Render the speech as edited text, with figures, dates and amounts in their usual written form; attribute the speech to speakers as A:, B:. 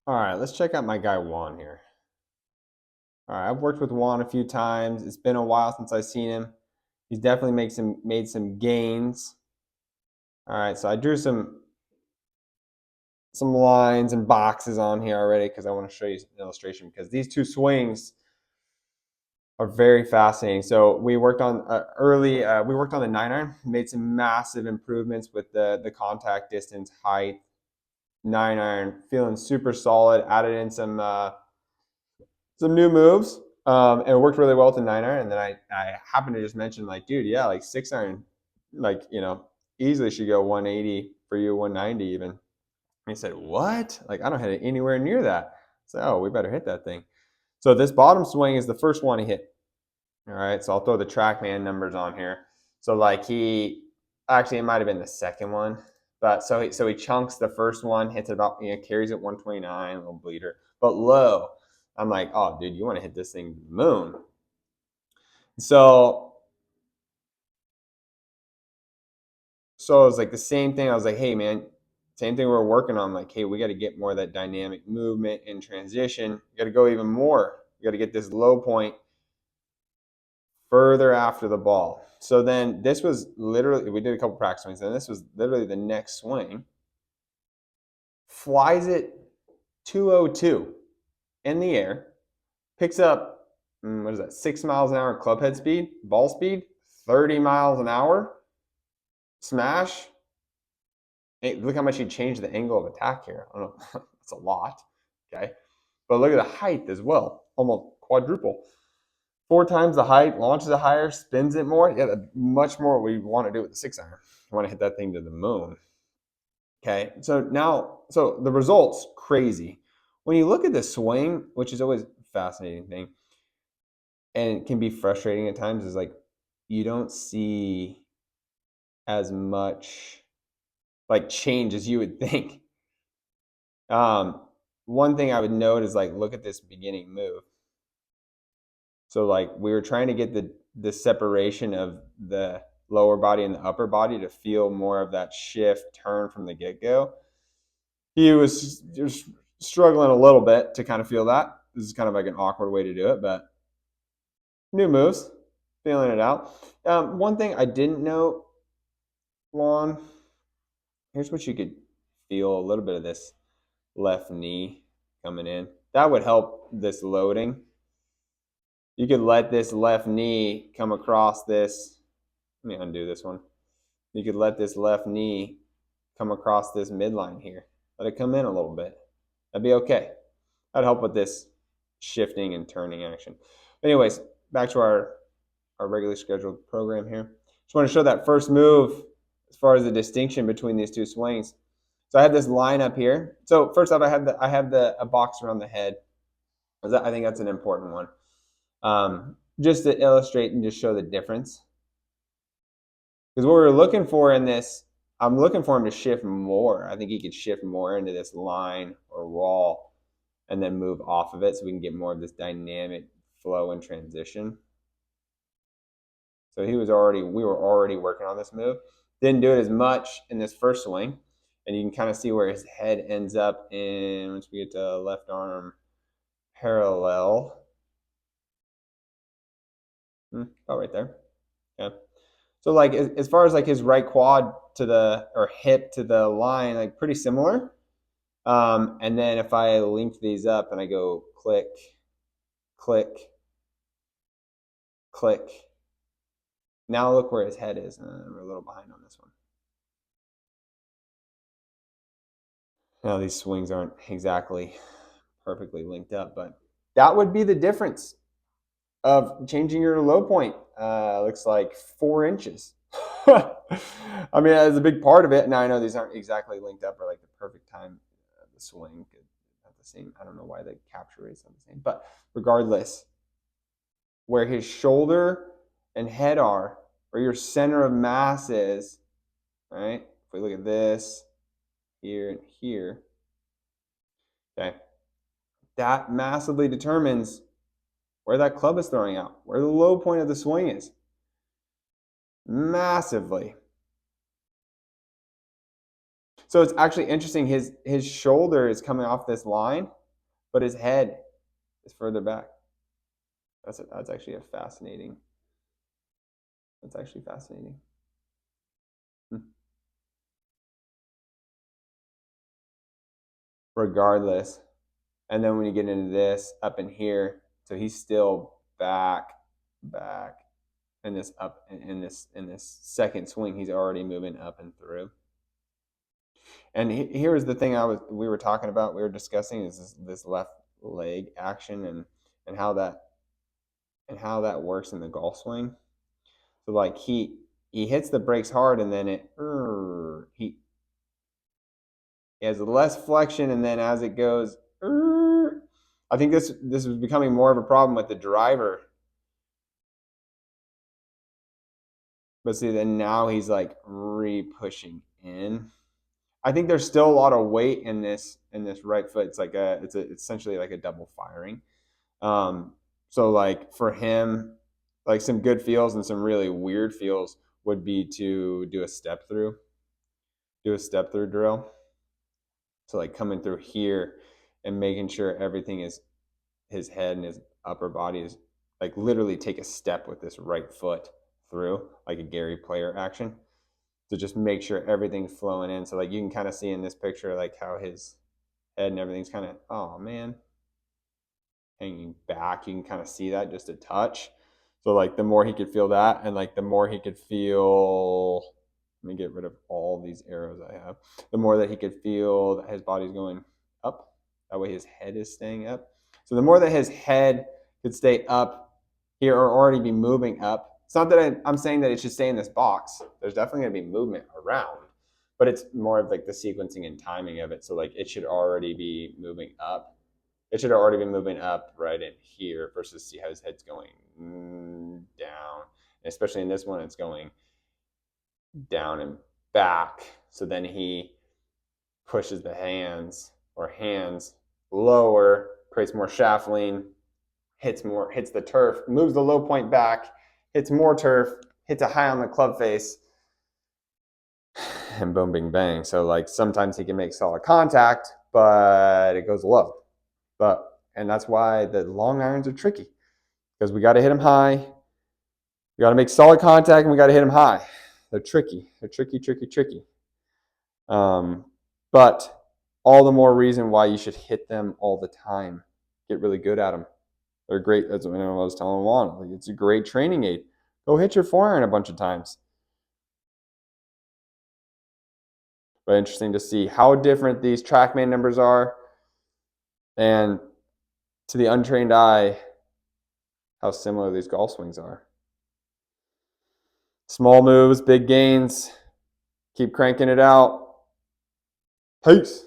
A: All right, let's check out my guy Juan here. All right, I've worked with Juan a few times. It's been a while since I've seen him. He's definitely made some gains. All right, so I drew some lines and boxes on here already because I want to show you an illustration because these two swings are very fascinating. So we worked on we worked on the 9 iron, made some massive improvements with the contact distance, height, 9 iron, feeling super solid. Added in some new moves, and it worked really well with the 9 iron. And then I happened to just mention like, dude, yeah, like 6 iron, like easily should go 180 for you, 190 even. And he said, what? Like I don't hit it anywhere near that. So oh, we better hit that thing. So this bottom swing is the first one he hit. All right, so I'll throw the TrackMan numbers on here. So like he actually it might have been the second one, but so he chunks the first one, hits it about carries it 129, a little bleeder, but low. I'm like, oh dude, you want to hit this thing to the moon. So so it was like the same thing. I was like, hey man, same thing we're working on. Like, hey, we got to get more of that dynamic movement in transition. You got to go even more. You got to get this low point further after the ball. So then this was literally, we did a couple practice swings, and this was literally the next swing. Flies it 202 in the air, picks up, what is that, 6 miles an hour clubhead speed, ball speed, 30 miles an hour, smash. Hey, look how much he changed the angle of attack here. I don't know, that's a lot, okay? But look at the height as well, almost quadruple. 4 times the height, launches it higher, spins it more. Yeah, much more we want to do with the 6 iron. We want to hit that thing to the moon. Okay, so the results crazy. When you look at the swing, which is always a fascinating thing, and can be frustrating at times, is like you don't see as much like change as you would think. One thing I would note is like look at this beginning move. So like we were trying to get the separation of the lower body and the upper body to feel more of that shift turn from the get-go. He was just struggling a little bit to kind of feel that. This is kind of like an awkward way to do it, but new moves, feeling it out. One thing I didn't know, Juan, here's what you could feel a little bit of this left knee coming in. That would help this loading. You could let this left knee come across this. Let me undo this one. You could let this left knee come across this midline here. Let it come in a little bit. That'd be okay. That'd help with this shifting and turning action. Anyways, back to our regularly scheduled program here. Just want to show that first move as far as the distinction between these two swings. So I have this line up here. So first off, I have a box around the head. I think that's an important one. Just to illustrate and just show the difference. Because what we're looking for in this, I'm looking for him to shift more. I think he could shift more into this line or wall and then move off of it so we can get more of this dynamic flow and transition. So we were already working on this move. Didn't do it as much in this first swing. And you can kind of see where his head ends up in, once we get to left arm parallel. About right there. Okay. So like as far as like his right quad to the or hip to the line, like pretty similar. And then if I link these up and I go click, click, click. Now look where his head is. We're a little behind on this one. Now these swings aren't exactly perfectly linked up, but that would be the difference of changing your low point. Looks like 4 inches. I mean, that's a big part of it. Now I know these aren't exactly linked up or like the perfect time of the swing. At the same, I don't know why the capture rate's not the same, but regardless, where his shoulder and head are, where your center of mass is, right? If we look at this, here, and here, okay, that massively determines where that club is throwing out, where the low point of the swing is. Massively. So it's actually interesting. His shoulder is coming off this line, but his head is further back. That's actually a fascinating. That's actually fascinating. Regardless, and then when you get into this up in here, so he's still back, and this up in this second swing, he's already moving up and through. And here was the thing we were talking about, we were discussing is this left leg action and how that works in the golf swing. So like he hits the brakes hard and then he has less flexion, and then as it goes, I think this was becoming more of a problem with the driver. But see, then now he's like re-pushing in. I think there's still a lot of weight in this right foot. It's essentially like a double firing. So like for him, like some good feels and some really weird feels would be to do a step through drill. So like coming through here and making sure everything is his head and his upper body is like literally take a step with this right foot through, like a Gary Player action, to just make sure everything's flowing in. So like you can kind of see in this picture like how his head and everything's kind of, oh man, hanging back. You can kind of see that just a touch. So like the more he could feel that, and like the more he could feel, let me get rid of all these arrows I have, the more that he could feel that his body's going up, that way his head is staying up. So the more that his head could stay up here or already be moving up, it's not that I'm saying that it should stay in this box. There's definitely going to be movement around, but it's more of like the sequencing and timing of it. So like it should already be moving up. It should already be moving up right in here versus see how his head's going down. And especially in this one, it's going down and back. So then he pushes the hands lower, creates more shaft lean, hits the turf, moves the low point back, hits more turf, hits a high on the club face, and boom, bing, bang. So like sometimes he can make solid contact, but it goes low. And that's why the long irons are tricky, because we got to hit them high. We got to make solid contact, and we got to hit them high. They're tricky. They're tricky. But all the more reason why you should hit them all the time. Get really good at them. They're great. That's what I was telling Juan. Like, it's a great training aid. Go hit your forehand a bunch of times. But interesting to see how different these TrackMan numbers are, and to the untrained eye, how similar these golf swings are. Small moves, big gains. Keep cranking it out. Peace.